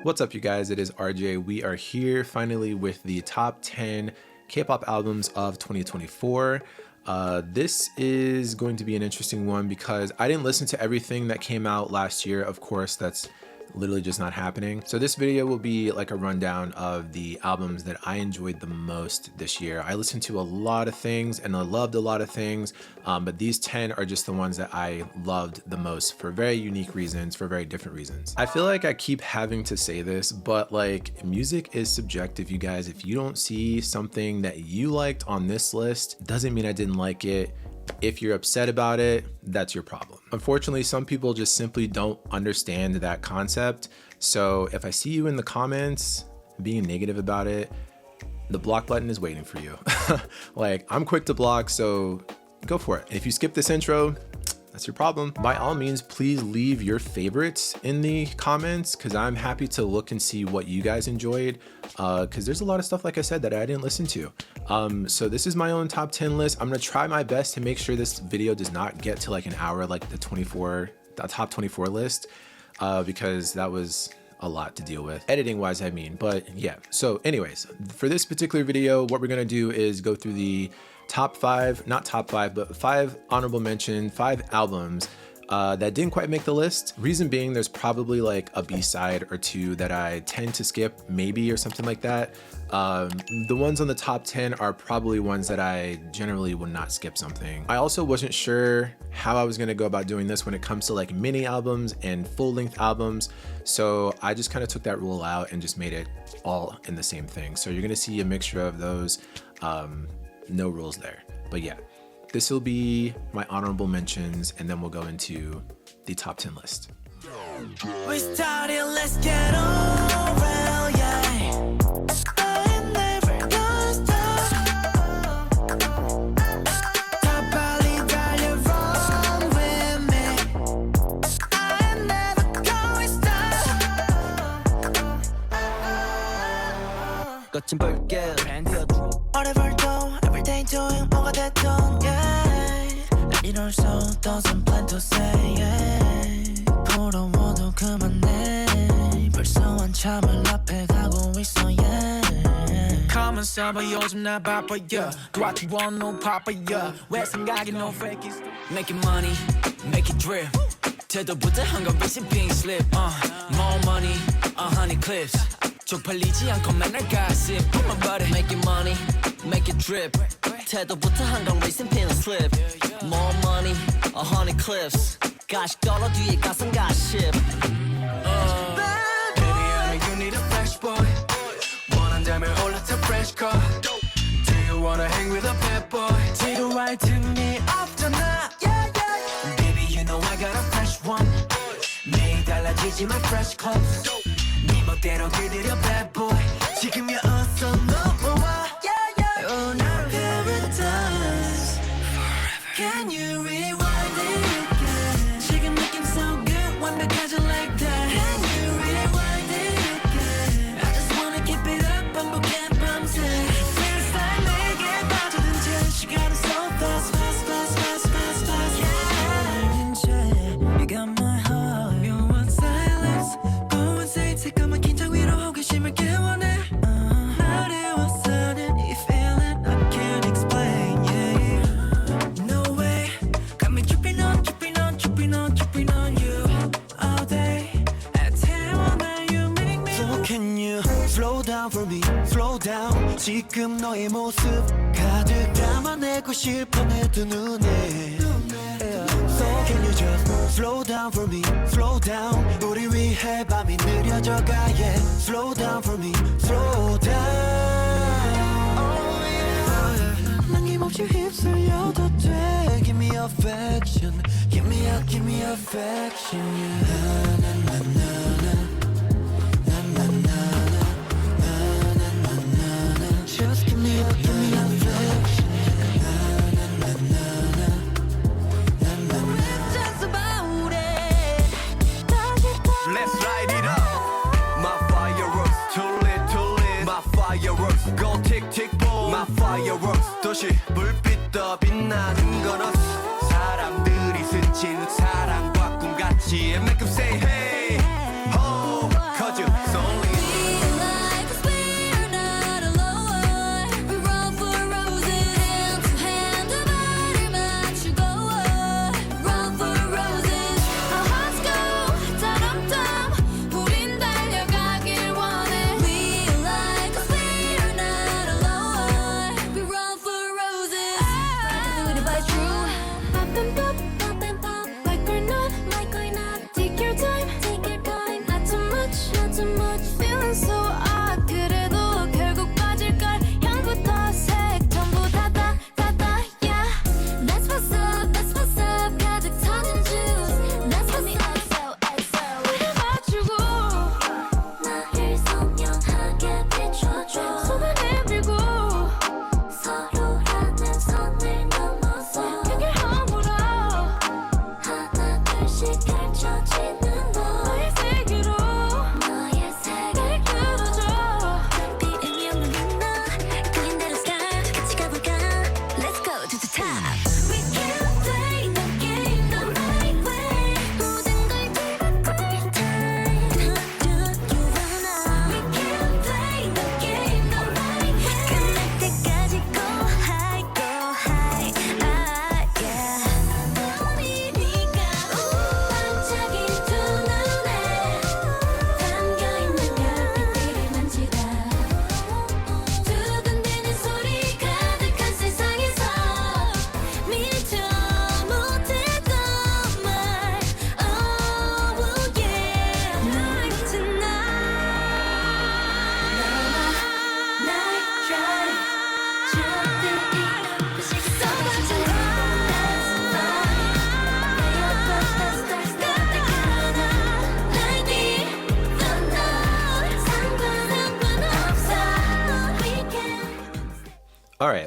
What's up, you guys? It is RJ. We are here finally with the top 10 K-pop albums of 2024. This is going to be an interesting one because I didn't listen to everything that came out last year. Of course, that's literally just not happening. So this video will be like a rundown of the albums that I enjoyed the most this year. I listened to a lot of things and I loved a lot of things, but these 10 are just the ones that I loved the most for very unique reasons, for very different reasons. I feel like I keep having to say this, but like music is subjective, you guys. If you don't see something that you liked on this list, doesn't mean I didn't like it. If you're upset about it, that's your problem. Unfortunately, some people just simply don't understand that concept. So if I see you in the comments being negative about it, the block button is waiting for you. Like, I'm quick to block, so go for it. If you skip this intro, that's your problem. By all means, please leave your favorites in the comments because I'm happy to look and see what you guys enjoyed, because there's a lot of stuff, like I said, that I didn't listen to. So this is my own top 10 list. I'm gonna try my best to make sure this video does not get to like an hour like the top 24 list, because that was a lot to deal with editing wise, I mean. But yeah, so anyways, for this particular video, what we're gonna do is go through the top 5, not top 5, but 5 honorable mention, 5 albums that didn't quite make the list. Reason being, there's probably like a B-side or two that I tend to skip, maybe, or something like that. The ones on the top 10 are probably ones that I generally would not skip something. I also wasn't sure how I was gonna go about doing this when it comes to like mini albums and full-length albums. So I just kind of took that rule out and just made it all in the same thing. So you're gonna see a mixture of those. No rules there. But yeah, this will be my honorable mentions, and then we'll go into the top 10 list. We started, let's get over, yeah. I'm never gonna stop. 빨리 달려, run with me. I'm never gonna stop. 거친 볼게 Whatever everyday doing 뭐가 됐든 yeah. 이럴 수 doesn't plan to say yeah. 부러워도 그만해 벌써 한참을 앞에 가고 있어 yeah. Come on summer 요즘 나 바빠 yeah. Do what you want no papa yeah. 왜 생각이 no fake it Make it money, make it drip 태도부터 한건 receipt being slip More money, honey clips 쪽팔리지 않고 맨날 gossip Put my body Make it money, make it drip 태도부터 한건 receipt being slip More money, honey clips 가식 떨어 뒤에 가슴 gossip Baby, I know you need a fresh boy 원한다면 올라타 fresh car Do you wanna hang with a bad boy 지루할 틈이 없잖아 yeah, yeah. Baby, you know I got a fresh one 매일 달라지지만 fresh clothes 네 멋대로 그대로 bad boy 지금이야 어서 넘어와 yeah, yeah. You're not paradise forever Can you rewind it again 지금 느낌 so good 완벽하지 like that Can you rewind it again I just wanna keep it up 반복해 밤새 Feels like 내게 빠져든 채 시간은 so fast fast fast fast fast fast yeah in 채 You got my heart You want silence Go and say 새까만 긴장 위로 호기심을 깨워내 어려워서는 이 feeling I can't explain yeah. No way Got me tripping on tripping on tripping on tripping on you all day 태워나 you make me So can you slow down for me slow down 지금 너의 모습 가득 담아내고 싶어 내 두 눈에 So can you just slow down for me slow down 우리 위해 밤이 느려져가 yeah Slow down for me slow down oh, yeah. 남김없이 휩쓸려도 돼 Give me affection Give me affection yeah. na, na, na, na. Na, na, na, na. Na, na, na, na, na. Just give me affection na, na, na, na, na. Na, na, na. It's just about it Let's light it up My fireworks too lit My fireworks go tick tick boom My fireworks 도시 불빛 더 빛나는 건 없어 사람들이 스친 사랑과 꿈같이 And make them say hey ho Cause you're so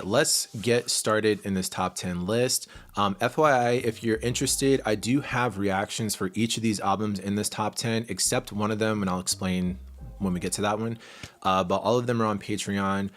right, let's get started in this top 10 list. FYI, if you're interested, I do have reactions for each of these albums in this top 10, except one of them, and I'll explain when we get to that one. But all of them are on Patreon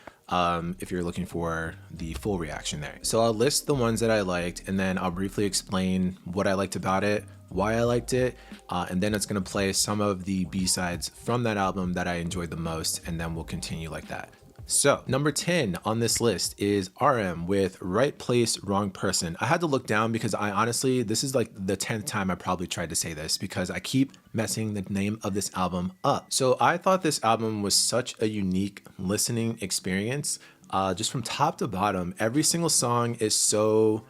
if you're looking for the full reaction there. So I'll list the ones that I liked, and then I'll briefly explain what I liked about it, why I liked it, and then it's gonna play some of the B-sides from that album that I enjoyed the most, and then we'll continue like that. So number 10 on this list is RM with Right Place, Wrong Person. I had to look down because I honestly, this is like the 10th time I probably tried to say this because I keep messing the name of this album up. So I thought this album was such a unique listening experience. Just from top to bottom, every single song is so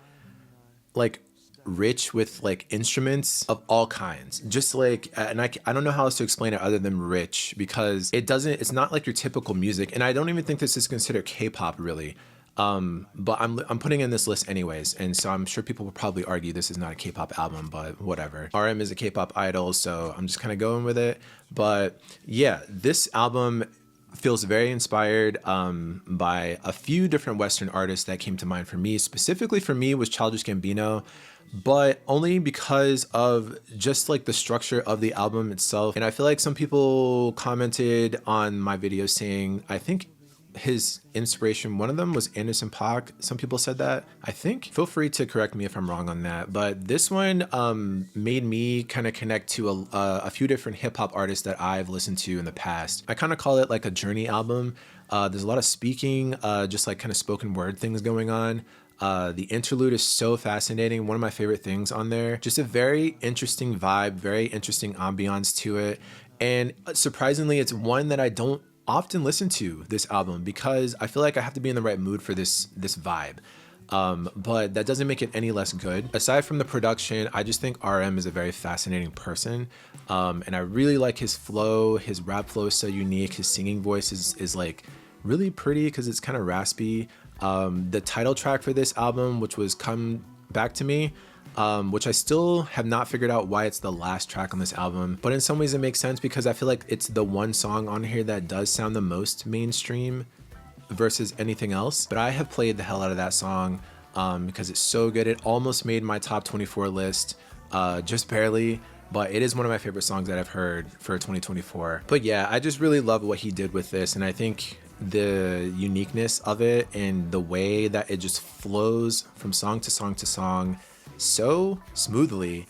like rich with like instruments of all kinds, just like, and I don't know how else to explain it other than rich, because it's not like your typical music, and I don't even think this is considered K-pop really, but I'm putting in this list anyways, and so I'm sure people will probably argue this is not a K-pop album, but whatever. RM is a K-pop idol, so I'm just kind of going with it. But yeah, this album feels very inspired by a few different Western artists that came to mind for me. Specifically for me was Childish Gambino, but only because of just like the structure of the album itself. And I feel like some people commented on my video saying, I think his inspiration, one of them was Anderson .Paak. Some people said that, I think. Feel free to correct me if I'm wrong on that. But this one made me kind of connect to a few different hip hop artists that I've listened to in the past. I kind of call it like a journey album. There's a lot of speaking, just like kind of spoken word things going on. The interlude is so fascinating. One of my favorite things on there. Just a very interesting vibe, very interesting ambiance to it. And surprisingly, it's one that I don't often listen to, this album, because I feel like I have to be in the right mood for this vibe. But that doesn't make it any less good. Aside from the production, I just think RM is a very fascinating person. And I really like his flow. His rap flow is so unique. His singing voice is like really pretty because it's kind of raspy. The title track for this album, which was Come Back to Me, which I still have not figured out why it's the last track on this album, but in some ways it makes sense because I feel like it's the one song on here that does sound the most mainstream versus anything else. But I have played the hell out of that song because it's so good. It almost made my top 24 list, just barely, but it is one of my favorite songs that I've heard for 2024. But yeah, I just really love what he did with this, and I think the uniqueness of it and the way that it just flows from song to song to song so smoothly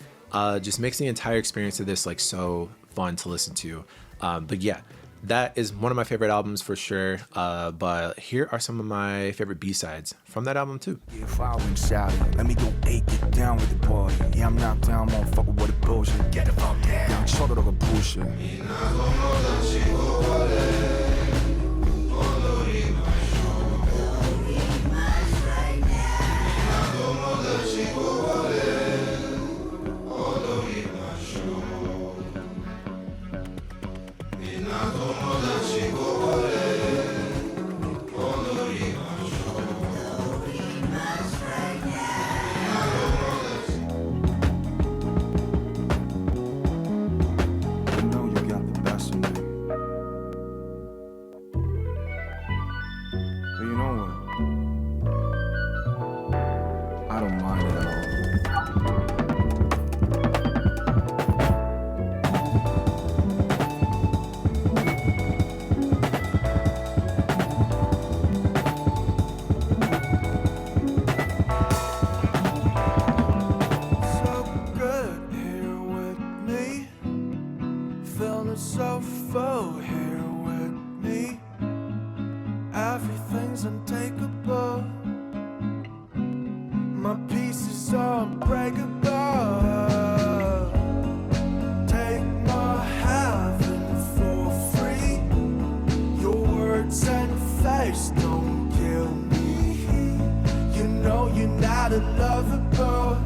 just makes the entire experience of this like so fun to listen to. But yeah, that is one of my favorite albums for sure. But here are some of my favorite B-sides from that album too. Yeah, following shouting, let me go get down with the party. Yeah, I'm not down, motherfucker, with the bullshit. Get the fuck down. Yeah, I'm short of the bullshit. So full here with me. Everything's untakeable. My pieces are unbreakable. Take my heaven for free. Your words and face don't kill me. You know you're not unlovable.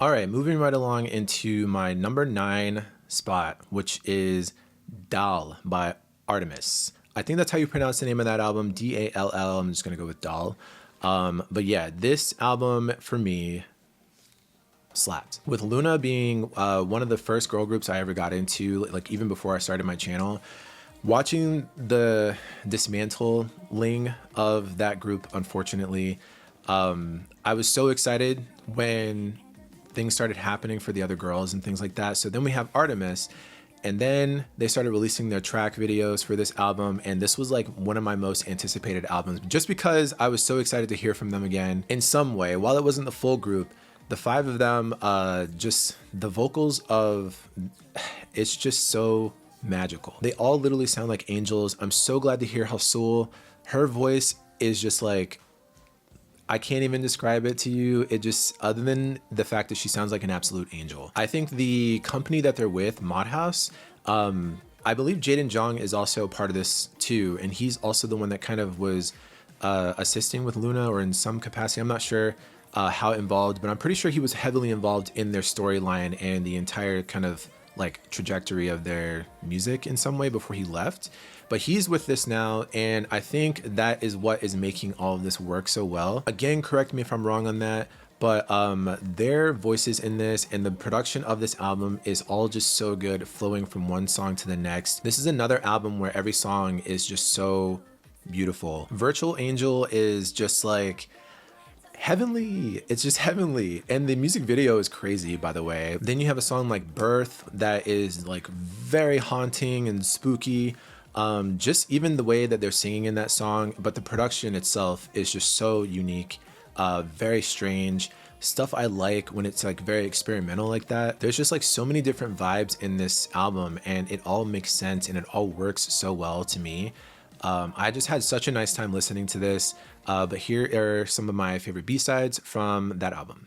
All right, moving right along into my number 9 spot, which is Dal by Artemis. I think that's how you pronounce the name of that album, Dall. I'm just gonna go with Dal. But yeah, this album for me slapped. With Luna being one of the first girl groups I ever got into, like even before I started my channel, Watching the dismantling of that group, unfortunately, I was so excited when things started happening for the other girls and things like that. So then we have Artemis, and then they started releasing their track videos for this album, and this was like one of my most anticipated albums, just because I was so excited to hear from them again in some way. While it wasn't the full group, the 5 of them, just the vocals of, it's just so magical. They all literally sound like angels. I'm so glad to hear how Soul, her voice is just like, I can't even describe it to you. It just, other than the fact that she sounds like an absolute angel. I think the company that they're with, Mod House, I believe Jaden Jong is also part of this too. And he's also the one that kind of was assisting with Luna, or in some capacity. I'm not sure how involved, but I'm pretty sure he was heavily involved in their storyline and the entire kind of like trajectory of their music in some way before he left. But he's with this now, and I think that is what is making all of this work so well. Again, correct me if I'm wrong on that, but their voices in this and the production of this album is all just so good, flowing from one song to the next. This is another album where every song is just so beautiful. Virtual Angel is just like heavenly. It's just heavenly, and the music video is crazy, by the way. Then you have a song like Birth that is like very haunting and spooky. Just even the way that they're singing in that song, but the production itself is just so unique, very strange stuff. I like when it's like very experimental like that. There's just like so many different vibes in this album, and it all makes sense and it all works so well to me. I just had such a nice time listening to this, but here are some of my favorite B-sides from that album.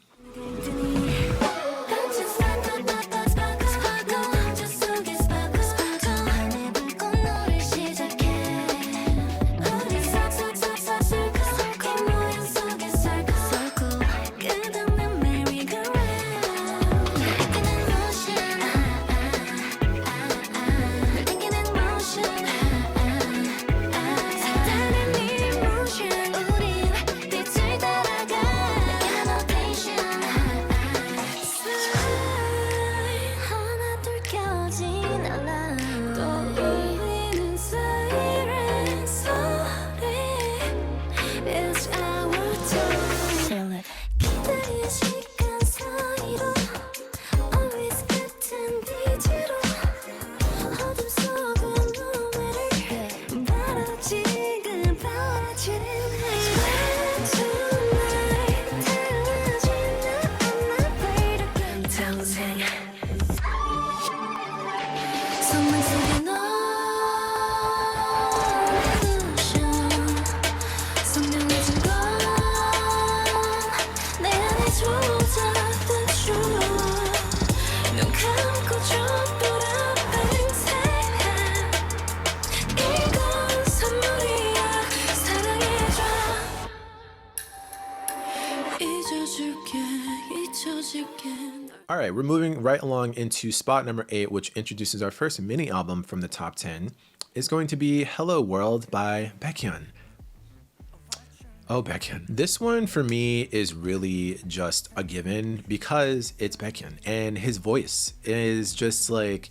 All right, we're moving right along into spot number 8, which introduces our first mini album from the top 10. It's going to be Hello World by Baekhyun. Oh, Baekhyun. This one for me is really just a given because it's Baekhyun, and his voice is just like,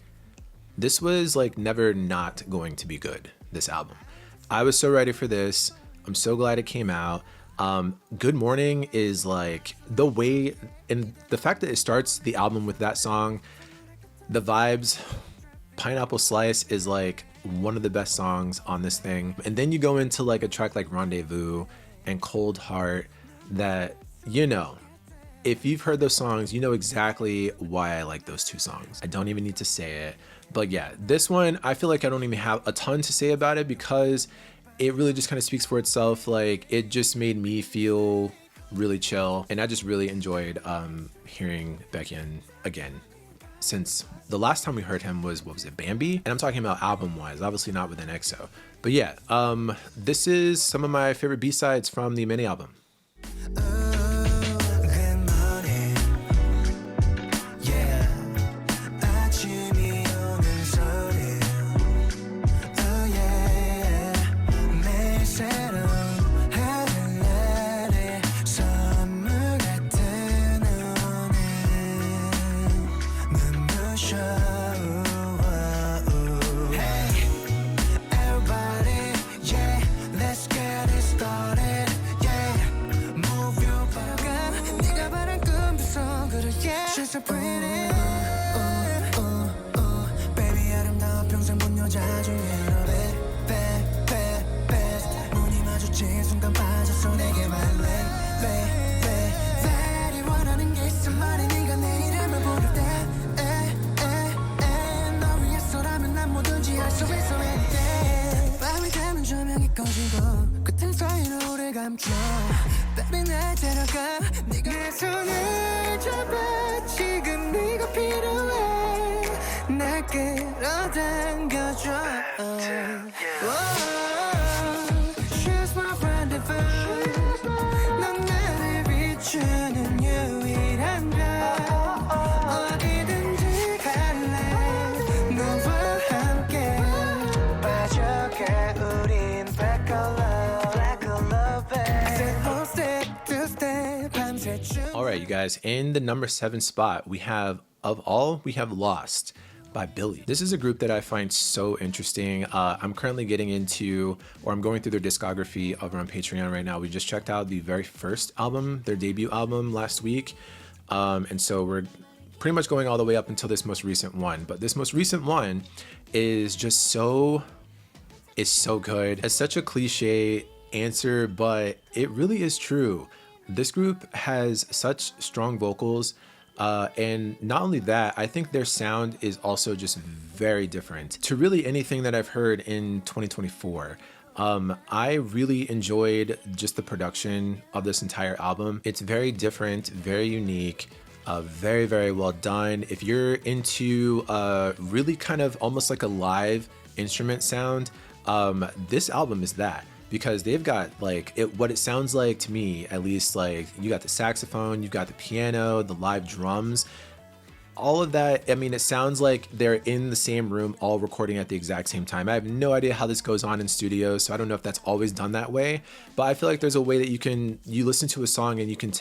this was like never not going to be good, this album. I was so ready for this. I'm so glad it came out. Good Morning is like the way, and the fact that it starts the album with that song, the vibes. Pineapple Slice is like one of the best songs on this thing. And then you go into like a track like Rendezvous and Cold Heart that, you know, if you've heard those songs, you know exactly why I like those two songs. I don't even need to say it. But yeah, this one, I feel like I don't even have a ton to say about it because it really just kind of speaks for itself. Like, it just made me feel really chill, and I just really enjoyed hearing Baekhyun again, since the last time we heard him was, what was it, Bambi? And I'm talking about album wise, obviously not within EXO. But yeah, this is some of my favorite B-sides from the mini album. 그래 yeah She's so pretty Baby 아름다워 평생 본 여자 중에 best 눈이 마주친 순간 빠졌어 내게 말해 very 원하는 게 있어 말해 네가 내 이름을 부를 때 너 위해서라면 난 뭐든지 할 수 있어 anything 밤이 되면 조명이 꺼지고 끝은 사이로 우릴 감춰 Baby 날 데려가 네가 내 손을 잡아 지금 네가 필요해 날 끌어당겨줘 She's my rendezvous 넌 나를 비추는 유일한 별 어디든지 갈래 너와 함께 빠져가 우린 black love step to step 밤새쯤 Alright, you guys, in the number 7 spot, we have Lost by Billy. This is a group that I find so interesting. I'm currently getting into, or I'm going through their discography over on Patreon right now. We just checked out the very first album, their debut album last week. And so we're pretty much going all the way up until this most recent one. But this most recent one is just so good. It's such a cliche answer, but it really is true. This group has such strong vocals. And not only that, I think their sound is also just very different to really anything that I've heard in 2024. I really enjoyed just the production of this entire album. It's very different, very unique, very, very well done. If you're into really kind of almost like a live instrument sound, this album is that. Because they've got like what it sounds like to me, at least, like you got the saxophone, you've got the piano, the live drums, all of that. I mean, it sounds like they're in the same room, all recording at the exact same time. I have no idea how this goes on in studios, so I don't know if that's always done that way. But I feel like there's a way that you listen to a song and you can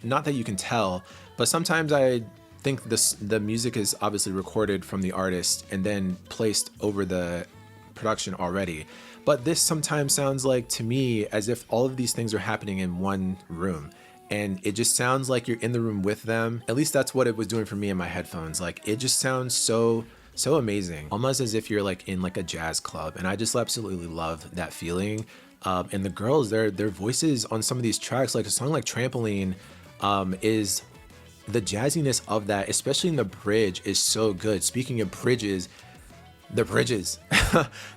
not that you can tell, but sometimes I think the music is obviously recorded from the artist and then placed over the production already. But this sometimes sounds like to me as if all of these things are happening in one room, and it just sounds like you're in the room with them. At least that's what it was doing for me in my headphones. Like it just sounds so amazing, almost as if you're like in like a jazz club, and I just absolutely love that feeling. And the girls, their voices on some of these tracks, like a song like Trampoline, is the jazziness of that, especially in the bridge, is so good. Speaking of bridges, the bridges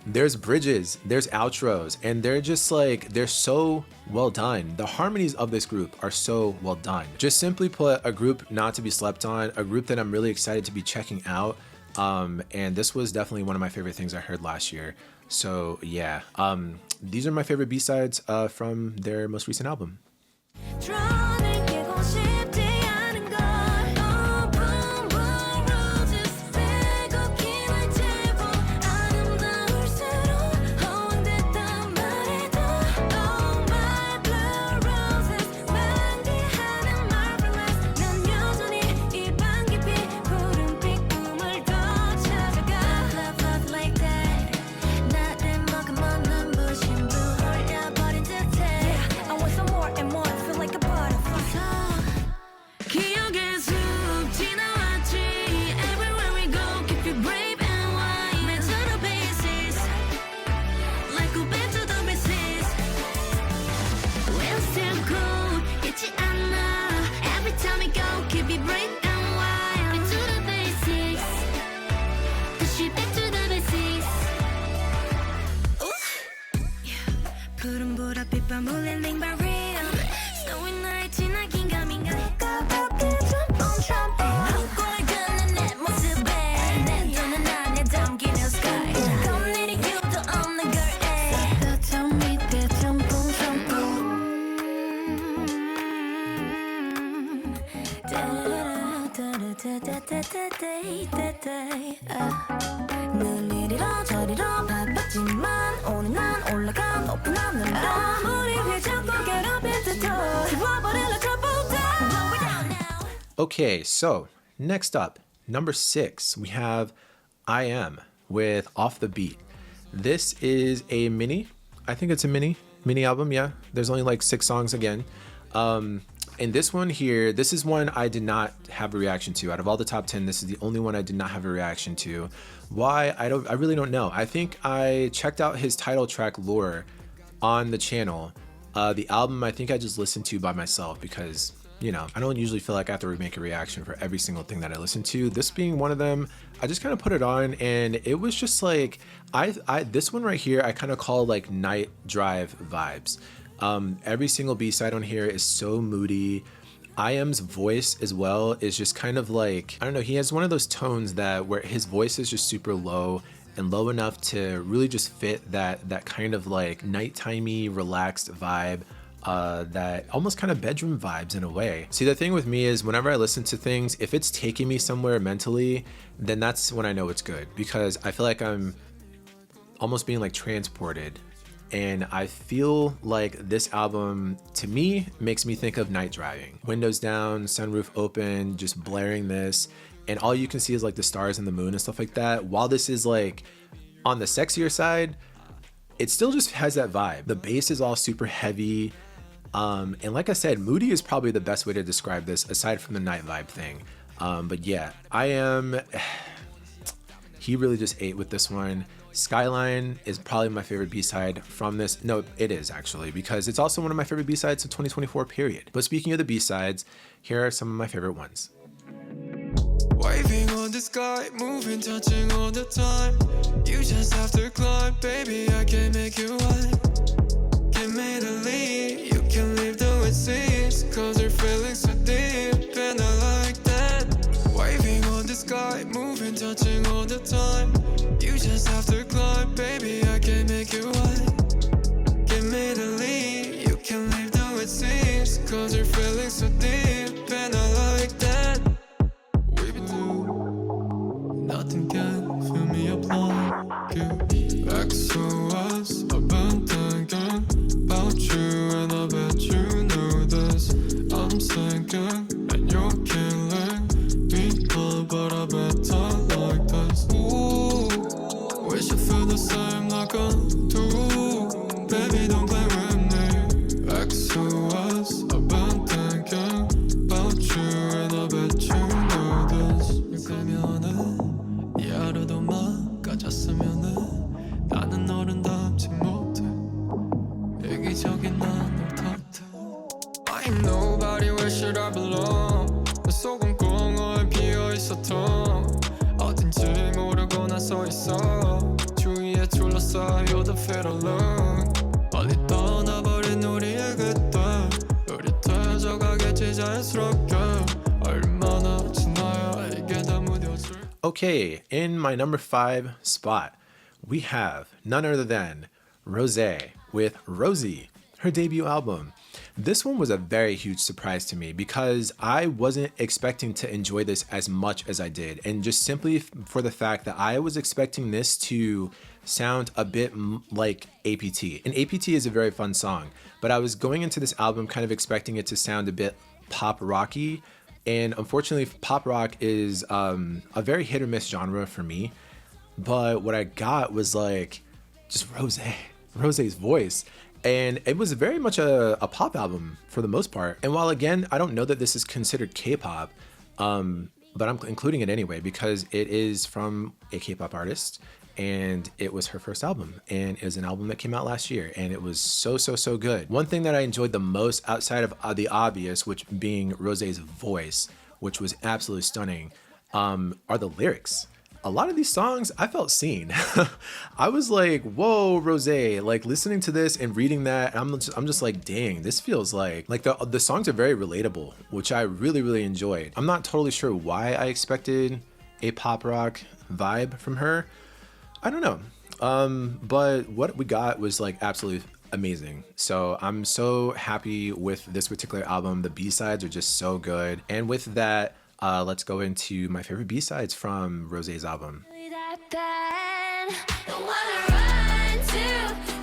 there's bridges, there's outros, and they're just like, they're so well done. The harmonies of this group are so well done. Just simply put, a group not to be slept on, a group that I'm really excited to be checking out. And this was definitely one of my favorite things I heard last year. So yeah, these are my favorite B-sides from their most recent album. 드러낼 깨고 싶지 않은 걸 Boom boom roses 빼곡히만 채워 아름다울수록 허황됐단 말해도 Oh my blue roses 만개하는 marvelous 난 여전히 이 방 깊이 푸른빛 꿈을 더 찾아가 Love love like that 나를 머금어 눈부신 blue 홀려버린 듯해 I want some more and more feel like a butterfly 기억의 숲 지나왔지 Everywhere we go keep you brave and wild Back to the basics Like go back to the basics We're still cool 잊지 않아 Every time we go keep you brave and wild Back to the basics 다시 back to the basics 푸른 보랏빛 밤 울리는 바람 Snowy night 지나긴 가민가 가볍게 jump on trampoline 한골 걷는 내 모습에 내 눈은 안에 담기는 sky 겁내리 이유도 없는 걸 따뜻한 밑에 짬뽕 늘 이리로 저리로 바빴지만 오늘 난 올라가 높은 하늘로 아무리 휘젓고 괴롭힐 듯도 지워버릴래 trouble down Okay, so next up, number 6, we have I Am with Off the Beat. This is a mini, I think it's a mini album, yeah. There's only like 6 songs again. And this one here, this is one I did not have a reaction to. Out of all the top 10, this is the only one I did not have a reaction to. Why? I really don't know. I think I checked out his title track Lure on the channel. The album I think I just listened to by myself because, you know, I don't usually feel like I have to make a reaction for every single thing that I listen to. This being one of them, I just kind of put it on and it was just like, this one right here, I kind of call like night drive vibes. Every single B-side on here is so moody. IM's voice as well is just kind of like, I don't know, he has one of those tones that where his voice is just super low and low enough to really just fit that kind of like nighttimey relaxed vibe, that almost kind of bedroom vibes in a way. See, the thing with me is whenever I listen to things, if it's taking me somewhere mentally, then that's when I know it's good, because I feel like I'm almost being like transported. And I feel like this album, to me, makes me think of night driving. Windows down, sunroof open, just blaring this. And all you can see is like the stars and the moon and stuff like that. While this is like on the sexier side, it still just has that vibe. The bass is all super heavy. And like I said, moody is probably the best way to describe this aside from the night vibe thing. But yeah, he really just ate with this one. Skyline is probably my favorite B-side from this. No, it is actually, because it's also one of my favorite B-sides of 2024 period. But speaking of the B-sides, here are some of my favorite ones. Waving on the sky, moving, touching all the time. You just have to climb, baby, I can make you wine. Give me the lead, you can leave though it seems, cause your feelings so deep, and I like that. Waving on the sky, moving, touching all the time. You just have to climb, baby, I can make you wine. Give me the lead, you can leave though it seems, cause your feelings so deep, and I like that. We do, nothing can fill me up like you. XOS, I've been thinking about you, and I bet you know this. I'm sinking, and you're killing me, but I bet I like this. Ooh, wish I feel the same like I do. Baby, don't play with me. XOS, I've been thinking about you, and I bet you know this. 유감면은 이 하루도 막아졌으면은 나는 너를 닮지 못해. 이기적인 난 널 탓해. I ain't nobody, where should I belong? 내 속은 꽁을 비어있어도 어딘지 모르고 난 서있어. 주위에 둘러싸여 you're the fit alone. 멀리 떠나버린 우리의 그때 우리 되져가겠지 자연스럽게. 얼마나 지나야 이게 다 무뎌질. Okay, in my number 5 spot, we have none other than Rosé with Rosie, her debut album. This one was a very huge surprise to me because I wasn't expecting to enjoy this as much as I did, and just simply for the fact that I was expecting this to sound a bit like APT. And APT is a very fun song, but I was going into this album kind of expecting it to sound a bit pop rocky, and unfortunately pop rock is a very hit or miss genre for me. But what I got was like just Rosé's voice. And it was very much a pop album for the most part. And while again, I don't know that this is considered K-pop, but I'm including it anyway because it is from a K-pop artist and it was her first album, and it was an album that came out last year, and it was so good. One thing that I enjoyed the most outside of the obvious, which being Rosé's voice, which was absolutely stunning, are the lyrics. A lot of these songs I felt seen. I was like, whoa, Rosé, like listening to this and reading that, I'm just like, dang, this feels like the songs are very relatable, which I really enjoyed. I'm not totally sure why I expected a pop rock vibe from her. I don't know. But what we got was like absolutely amazing. So I'm so happy with this particular album. The B-sides are just so good. And with that, let's go into my favorite B-sides from Rosé's album. Really that bad. Don't wanna run to,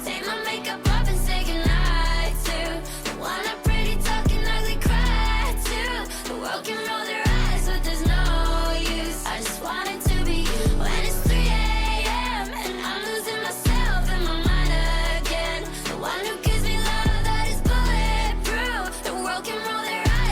take my makeup off and say goodnight to. Don't wanna pretty talking ugly cry to. The world can roll their eyes, but there's no use. I just want it to be you. When it's 3 a.m. and I'm losing myself in my mind again. The one who gives me love that is bulletproof. The world can roll their eyes.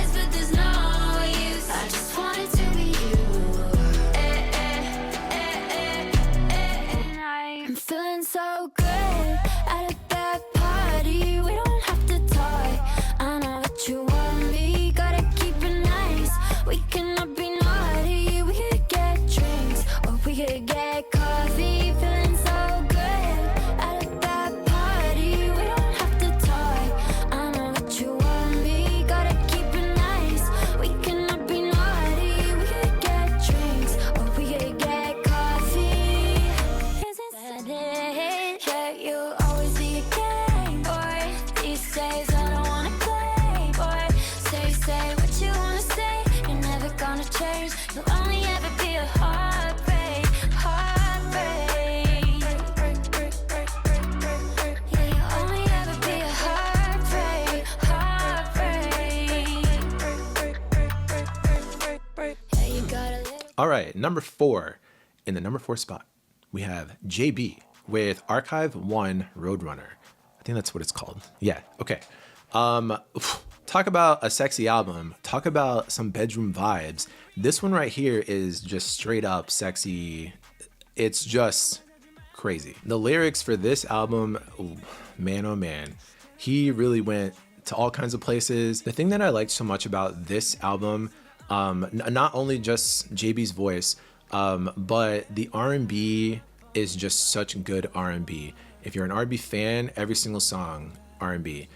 change. You'll only ever be a heartbreak, heartbreak. Yeah, you'll only ever be a heartbreak, heartbreak. Yeah, you gotta live. All right, number 4. In the number 4 spot, we have JB with Archive 1 Roadrunner. I think that's what it's called. Yeah, okay. Talk about a sexy album. Talk about some bedroom vibes. This one right here is just straight up sexy. It's just crazy. The lyrics for this album, ooh, man, oh man, he really went to all kinds of places. The thing that I liked so much about this album, not only just JB's voice, but the R&B is just such good R&B. If you're an R&B fan, every single song R&B.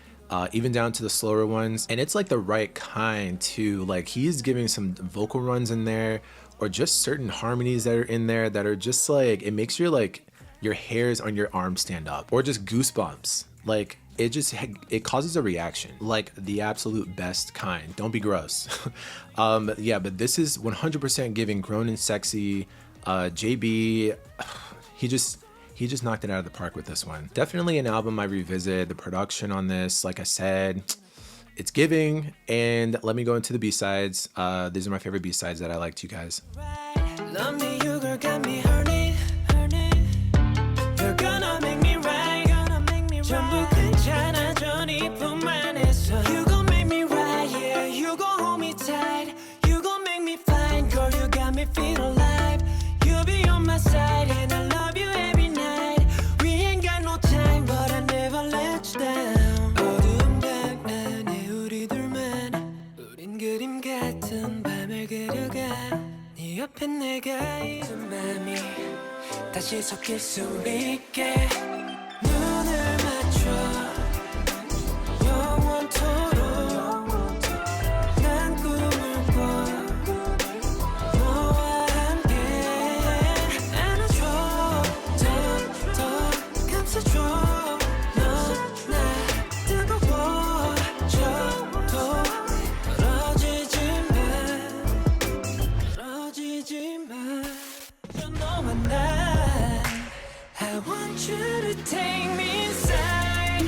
Even down to the slower ones. And it's like the right kind too. Like he's giving some vocal runs in there or just certain harmonies that are in there that are just like, it makes your hairs on your arm stand up or just goosebumps. Like it causes a reaction, like the absolute best kind. Don't be gross. Yeah, but this is 100% giving grown and sexy. JB, he just knocked it out of the park with this one. Definitely an album I revisit. The production on this, like I said, it's giving. And let me go into the B-sides. These are my favorite B-sides that I liked, you guys. Love me, you girl got me horny. You're gonna make me right. 전부 괜찮아, 전이뿐만 해서. You gon' make me right, yeah. You gon' hold me tight. You gon' make me fine, girl. You got me feel alive. You be on my side, and I love you every night. We ain't got no time, but I never let you down. 어두운 방 안에 우리 둘만. 우린 그림 같은 밤을 그려가. 네 옆에 내가 있는 맘이 다시 섞일 수 있게. 눈을 맞춰 영원토록 난 꿈을 꿔 너와 함께 안아줘 더 감싸줘 넌 날 뜨거워져도 멀어지지 마 너와 난 I want you to take me inside.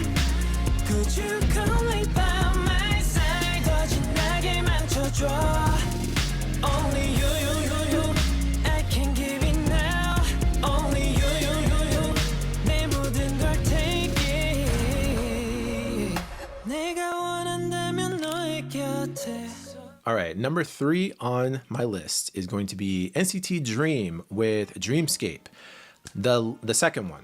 Could you come lay by my side? 더 진하게 만져줘. Only you, you, you, you. I can give it now. Only you, you, you, you. 내 모든 걸 take it. 내가 원한다면 너의 곁에. All right, number 3 on my list is going to be NCT Dream with Dreamscape. The second one.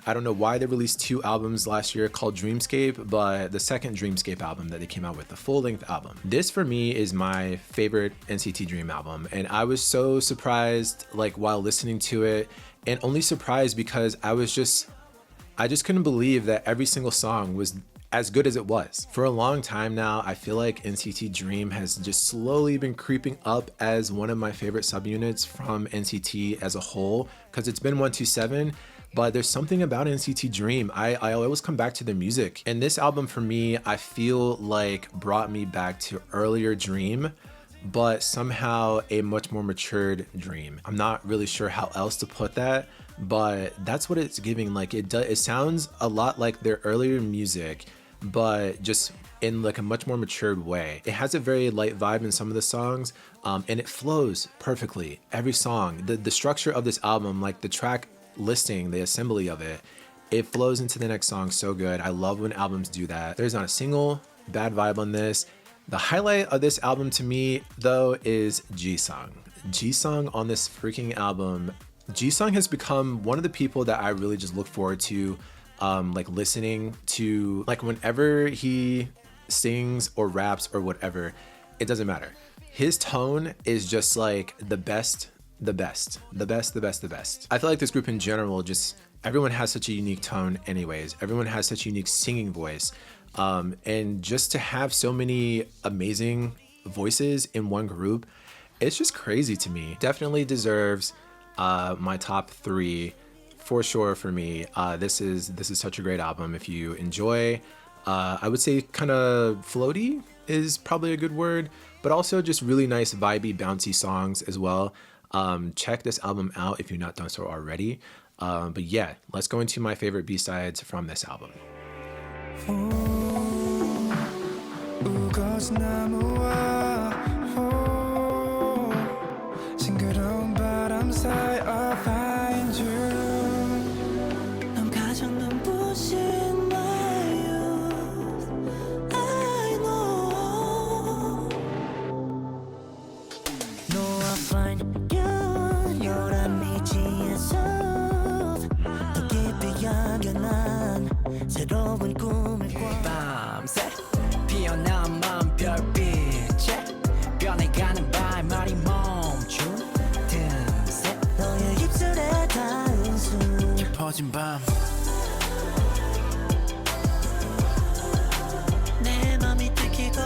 I don't know why they released 2 albums last year called Dreamscape, but the second Dreamscape album that they came out with, the full-length album. This for me is my favorite NCT Dream album, and I was so surprised like while listening to it, and only surprised because I just couldn't believe that every single song was as good as it was. For a long time now, I feel like NCT Dream has just slowly been creeping up as one of my favorite subunits from NCT as a whole, because it's been 127, but there's something about NCT Dream. I always come back to the music. And this album for me, I feel like brought me back to earlier Dream, but somehow a much more matured Dream. I'm not really sure how else to put that, but that's what it's giving. Like it sounds a lot like their earlier music, but just in like a much more matured way. It has a very light vibe in some of the songs, and it flows perfectly. Every song, the structure of this album, like the track listing, the assembly of it, it flows into the next song so good. I love when albums do that. There's not a single bad vibe on this. The highlight of this album to me, though, is Jisung. Jisung on this freaking album. Jisung has become one of the people that I really just look forward to, like listening to, like whenever he sings or raps or whatever, it doesn't matter. His tone is just like the best. I feel like this group in general, just everyone has such a unique tone anyways. Everyone has such a unique singing voice. And just to have so many amazing voices in one group, it's just crazy to me. Definitely deserves my top 3 for sure for me. This is such a great album. If you enjoy, I would say kind of floaty is probably a good word. but also just really nice vibey bouncy songs as well. Check this album out if you've not done so already. But yeah, let's go into my favorite B-sides from this album. 우거스나무와 싱그러운 바람 사이 I find you 넌 가장 눈부신 my youth I know No I find you 요란 미지에서 더 깊이 연연한 새로운 꿈을 꿔 밤새 피어난 맘 별빛에 변해가는 발말이 멈춘 틈새 너의 입술에 닿은 순 깊어진 밤 내 맘이 들키고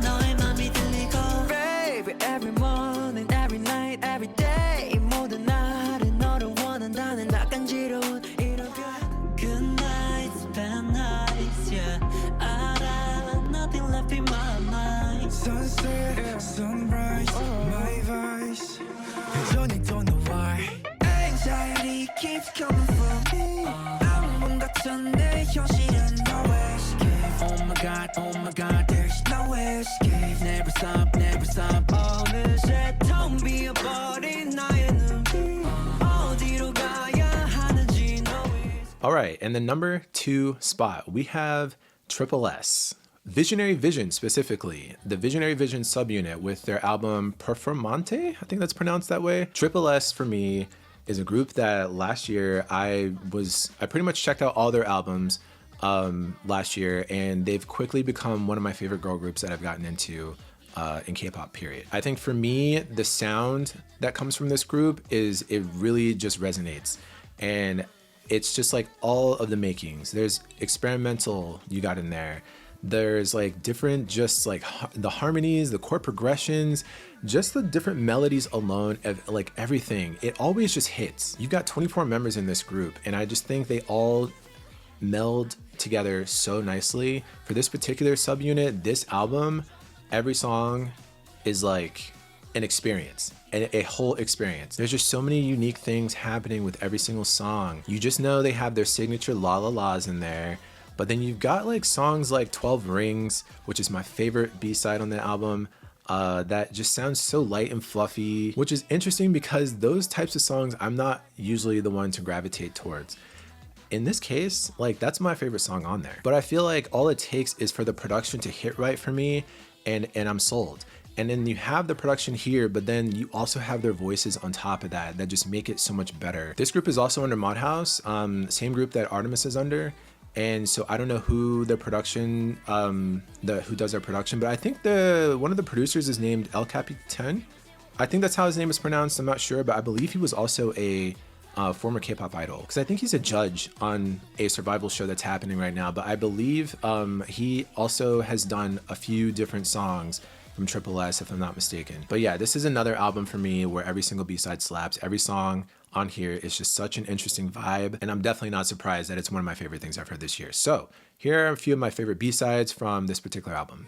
너의 맘이 들리고 Baby every morning every night every day 모든 날은 너를 원한다는 낯간지러운 이런 Good nights bad nights yeah 알아 nothing left in my mind Sunset, sunrise, my vice 여전히 don't know why Anxiety keeps coming from me 악몽 같은 내 현실은 no escape Oh my god, there's no escape Never stop 어느새 텅 비어버린 나의 눈빛 어디로 가야 하는지 no All right, and the number 2 spot, we have Triple S. Visionary Vision specifically, the Visionary Vision subunit with their album Performante, I think that's pronounced that way. Triple S for me is a group that last year I pretty much checked out all their albums last year, and they've quickly become one of my favorite girl groups that I've gotten into in K-pop, period. I think for me, the sound that comes from this group it really just resonates. And it's just like all of the makings. There's experimental you got in there. There's like different, just like the harmonies, the chord progressions, just the different melodies alone, like everything. It always just hits. You've got 24 members in this group, and I just think they all meld together so nicely. For this particular subunit, this album, every song is like an experience, and a whole experience. There's just so many unique things happening with every single song. You just know they have their signature la la la's in there, but then you've got like songs like 12 Rings, which is my favorite B-side on the album, that just sounds so light and fluffy, which is interesting because those types of songs I'm not usually the one to gravitate towards. In this case, like that's my favorite song on there. But I feel like all it takes is for the production to hit right for me, and I'm sold. And then you have the production here, but then you also have their voices on top of that just make it so much better. This group is also under Mod House, same group that Artemis is under. And so I don't know who the production, who does their production, but I think one of the producers is named El Capitan. I think that's how his name is pronounced. I'm not sure, but I believe he was also a former K-pop idol, because I think he's a judge on a survival show that's happening right now. But I believe he also has done a few different songs from Triple S, if I'm not mistaken. But yeah, this is another album for me where every single B-side slaps. Every song on here is just such an interesting vibe, and I'm definitely not surprised that it's one of my favorite things I've heard this year. So here are a few of my favorite B-sides from this particular album.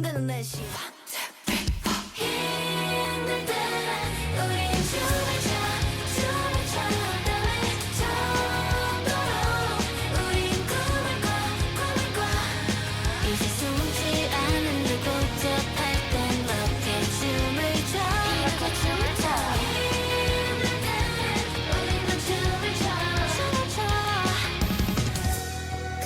흔드는 내 심. 힘들 때 우린 춤을 춰 달릴 정도로 우린 꿈을 꿔 이제 숨지 않은 누구도 할땐 이렇게 춤을 춰 힘들 때 우리만 춤을 춰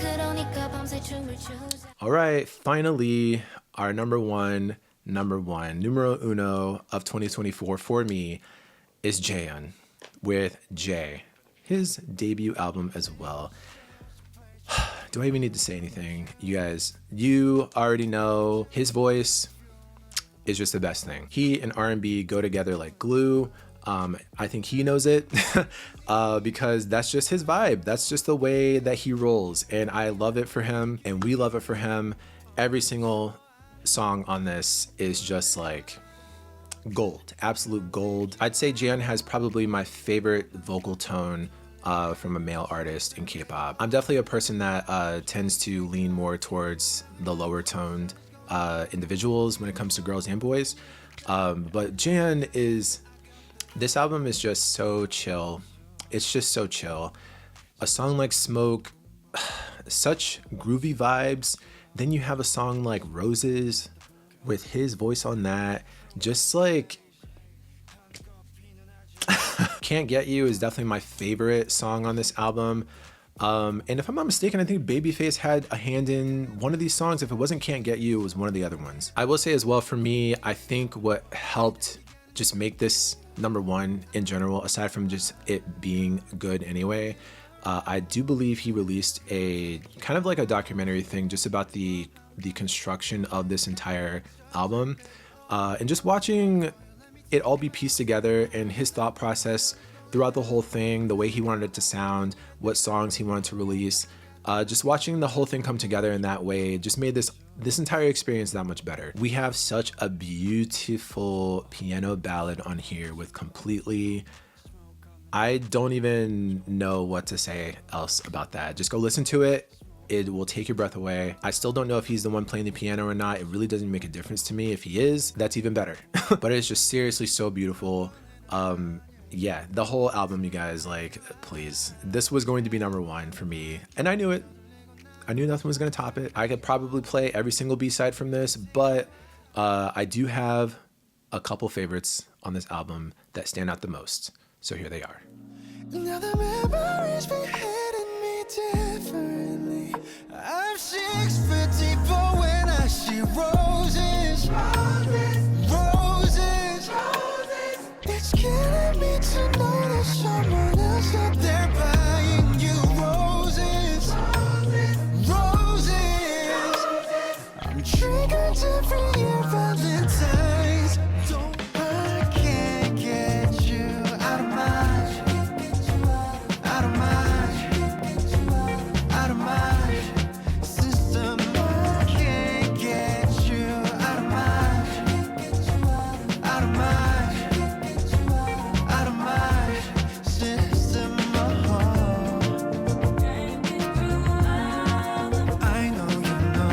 그러니까 밤새 춤을 추자. All right, finally, our number one, numero uno of 2024 for me is Jaehyun with Jay, his debut album as well. Do I even need to say anything? You guys, you already know his voice is just the best thing. He and R&B go together like glue. I think he knows it because that's just his vibe. That's just the way that he rolls. And I love it for him and we love it for him. Every single song on this is just like gold, absolute gold. I'd say Jaehyun has probably my favorite vocal tone from a male artist in K-pop. I'm definitely a person that tends to lean more towards the lower toned individuals when it comes to girls and boys. But Jaehyun is... This album is just so chill. It's just so chill. A song like Smoke, such groovy vibes. Then you have a song like Roses with his voice on that. Just like... Can't Get You is definitely my favorite song on this album. And if I'm not mistaken, I think Babyface had a hand in one of these songs. If it wasn't Can't Get You, it was one of the other ones. I will say as well, for me, I think what helped just make this number one in general, aside from just it being good anyway, I do believe he released a kind of like a documentary thing just about the construction of this entire album, and just watching it all be pieced together and his thought process throughout the whole thing, the way he wanted it to sound, what songs he wanted to release, just watching the whole thing come together in that way just made this entire experience that much better. We have such a beautiful piano ballad on here with completely... I don't even know what to say else about that. Just go listen to it. It will take your breath away. I still don't know if he's the one playing the piano or not. It really doesn't make a difference to me. If he is, that's even better. But it's just seriously so beautiful. Yeah, the whole album, you guys, like, please. This was going to be number one for me. And I knew it. I knew nothing was going to top it. I could probably play every single B-side from this, but I do have a couple favorites on this album that stand out the most. So here they are. Now the memories be hitting me differently. I'm 6'4" when I see roses. Roses. It's killing me to know that someone else out there buying you roses. Roses. I'm triggered every year, Valentine's. I can't get you out of my system. I can't get you out of my system. I know you know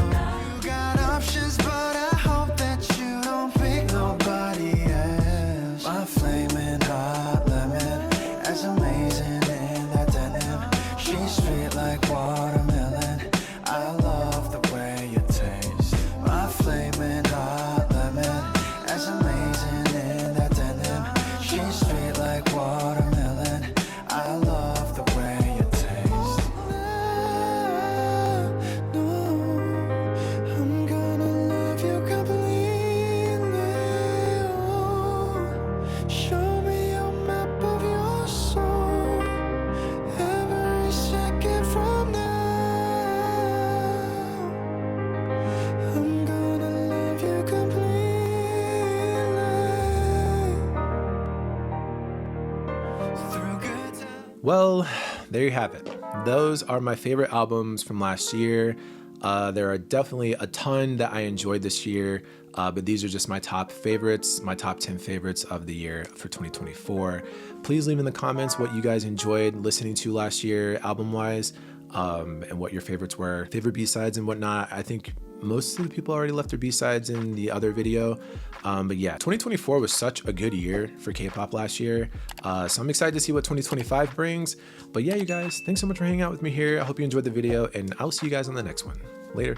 you got options, but I hope that you don't pick nobody else. My flaming hot lemon, as amazing in that denim. She's sweet like watermelon. I love the way you taste. My flaming hot lemon, as amazing in that denim. She's sweet like watermelon. I love the way you taste. No, I'm gonna love you completely. Oh, show me your map of your soul. Every second from now, I'm gonna love you completely. Through good times. Well, there you have it. Those are my favorite albums from last year. There are definitely a ton that I enjoyed this year, but these are just my top favorites, my top 10 favorites of the year for 2024. Please leave in the comments what you guys enjoyed listening to last year album-wise, and what your favorites were, favorite B-sides and whatnot. I think most of the people already left their B-sides in the other video. But yeah, 2024 was such a good year for K-pop last year. So I'm excited to see what 2025 brings. But yeah, you guys, thanks so much for hanging out with me here. I hope you enjoyed the video, and I'll see you guys on the next one. Later.